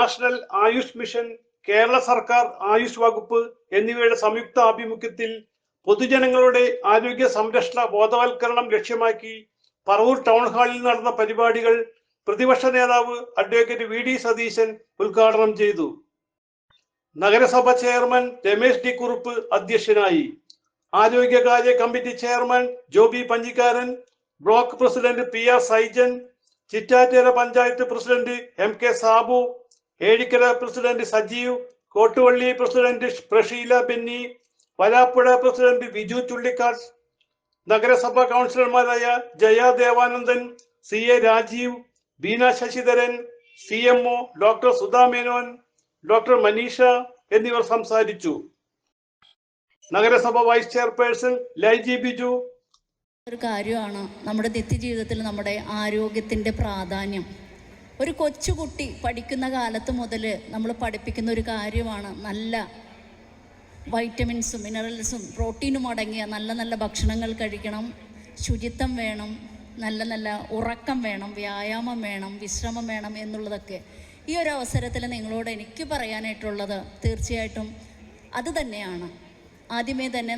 National Ayush mission, Kerala സർക്കാർ ആയുഷ് വകുപ്പ് എന്നിവയുടെ സംയുക്ത ആഭിമുഖ്യത്തിൽ പൊതുജനങ്ങളുടെ ആരോഗ്യ സംരക്ഷണ ബോധവൽക്കരണം ലക്ഷ്യമാക്കി പറവൂർ ടൗൺ ഹാളിൽ നടന്ന പരിപാടികൾ പ്രതിപക്ഷ നേതാവ് അഡ്വക്കേറ്റ് വി ഡി സതീശൻ ഉദ്ഘാടനം ചെയ്തു. നഗരസഭ ചെയർമാൻ രമേശ് ഡി കുറുപ്പ് അധ്യക്ഷനായി. ആരോഗ്യകാര്യ committee chairman Joby Panjikkaran, block president P R Saijan, ചിറ്റാറ്റേര panchayat president M K Sabu, Ezhikkara president Sajeev, Kottuvally president Prasheela Benny, Varapuzha president Viju Chullikkad, നഗരസഭാ കൗൺസിലർമാരായ Jaya Devanandan, C A Rajeev, Beena Sasidharan, CMO doctor Sudha Menon, doctor Manisha എന്നിവർ സംസാരിച്ചു. നഗരസഭ വൈസ് ചെയർപേഴ്സൺ ലൈജി ബിജു. ഒരു കാര്യമാണ് നമ്മുടെ നിത്യജീവിതത്തിൽ നമ്മുടെ ആരോഗ്യത്തിൻ്റെ പ്രാധാന്യം. ഒരു കൊച്ചുകുട്ടി പഠിക്കുന്ന കാലത്ത് മുതൽ നമ്മൾ പഠിപ്പിക്കുന്ന ഒരു കാര്യമാണ് നല്ല വൈറ്റമിൻസും മിനറൽസും പ്രോട്ടീനും അടങ്ങിയ നല്ല നല്ല ഭക്ഷണങ്ങൾ കഴിക്കണം, ശുചിത്വം വേണം, നല്ല നല്ല ഉറക്കം വേണം, വ്യായാമം വേണം, വിശ്രമം വേണം എന്നുള്ളതൊക്കെ. ഈ ഒരു അവസരത്തിൽ നിങ്ങളോട് എനിക്ക് പറയാനായിട്ടുള്ളത് തീർച്ചയായിട്ടും അത് തന്നെയാണ്. ആദ്യമേ തന്നെ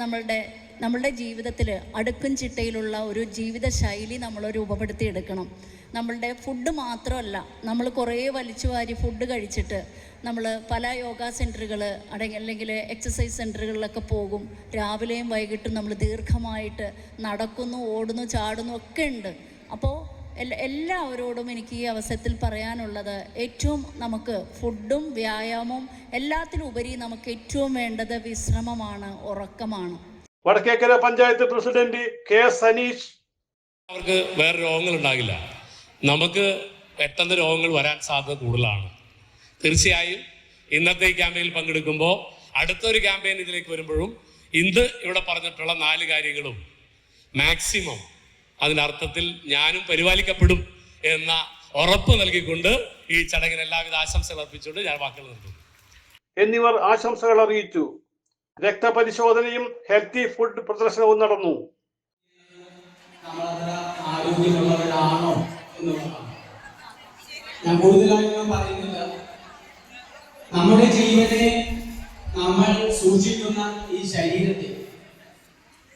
നമ്മളുടെ ജീവിതത്തിൽ അടുക്കും ചിട്ടയിലുള്ള ഒരു ജീവിത ശൈലി നമ്മൾ രൂപപ്പെടുത്തിയെടുക്കണം. നമ്മളുടെ ഫുഡ് മാത്രമല്ല, നമ്മൾ കുറേ വലിച്ചു വാരി ഫുഡ് കഴിച്ചിട്ട് നമ്മൾ പല യോഗ സെൻറ്ററുകൾ അല്ലെങ്കിൽ എക്സസൈസ് സെൻറ്ററുകളിലൊക്കെ പോകും. രാവിലെയും വൈകിട്ടും നമ്മൾ ദീർഘമായിട്ട് നടക്കുന്നു, ഓടുന്നു, ചാടുന്നു ഒക്കെ ഉണ്ട്. അപ്പോൾ എല്ലാവരോടും എനിക്ക് ഈ അവസരത്തിൽ പറയാനുള്ളത്, ഏറ്റവും നമുക്ക് ഫുഡും വ്യായാമവും എല്ലാത്തിനുപരി നമുക്ക് ഏറ്റവും വേണ്ടത് വിശ്രമമാണ്, ഉറക്കമാണ്. Vadakkekkara panchayat president K Saneesh. അവർക്ക് വേറെ രോഗങ്ങൾ ഉണ്ടാകില്ല, നമുക്ക് പെട്ടെന്ന് രോഗങ്ങൾ വരാൻ സാധ്യത കൂടുതലാണ്. തീർച്ചയായും ഇന്നത്തെ ഈ ക്യാമ്പയിനിൽ പങ്കെടുക്കുമ്പോൾ അടുത്തൊരു ക്യാമ്പയിൻ ഇതിലേക്ക് വരുമ്പോഴും ഇന്ന് ഇവിടെ പറഞ്ഞിട്ടുള്ള 4 കാര്യങ്ങളും മാക്സിമം അതിൻ്റെ അർത്ഥത്തിൽ ഞാനും പരിപാലിക്കപ്പെടും എന്ന ഉറപ്പ് നൽകിക്കൊണ്ട് ഈ ചടങ്ങിന് എല്ലാവിധ ആശംസകൾ അർപ്പിച്ചുകൊണ്ട് ഞാൻ വാക്കുകൾ നിർത്തുന്നു. എന്നിവർ ആശംസകൾ അറിയിച്ചു. രക്തപരിശോധനയും ഹെൽത്തി ഫുഡ് പ്രദർശനവും നടന്നു. ആരോഗ്യമുള്ളവരാണോ എന്നുള്ളതാണ്. ഞാൻ കൂടുതലായൊന്നും പറയുന്നില്ല. നമ്മുടെ ജീവനെ നമ്മൾ സൂക്ഷിക്കുന്ന ഈ ശരീരത്തെ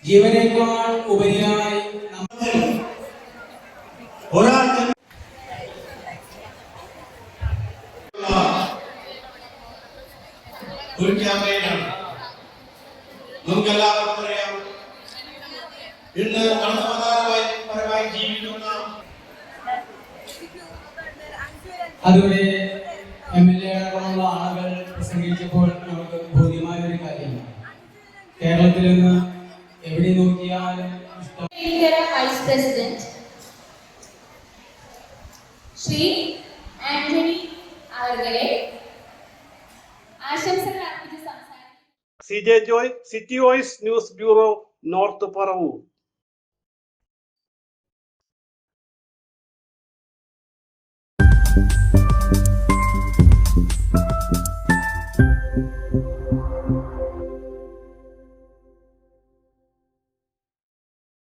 ജീവനേക്കാൾ ഉപരിയായി ഒരു ക്യാമ്പയിനാണ്. നമുക്കെല്ലാവർക്കും അറിയാം, ഇന്ന് പരമായി ജീവിക്കുന്ന അതുവരെ MLA അടക്കമുള്ള ആളുകൾ പ്രസംഗിച്ചപ്പോൾ നമുക്ക് ബോധ്യമായ ഒരു കാര്യമാണ്, കേരളത്തിൽ നിന്ന് എവിടെ നോക്കിയാലും വൈസ് പ്രസിഡന്റ് ശ്രീ ആന്റണി അവർകളെ ആശംസകൾ അർപ്പിച്ച് സംസാരിക്കും. CJ Joy, city voice news bureau, north Paravur.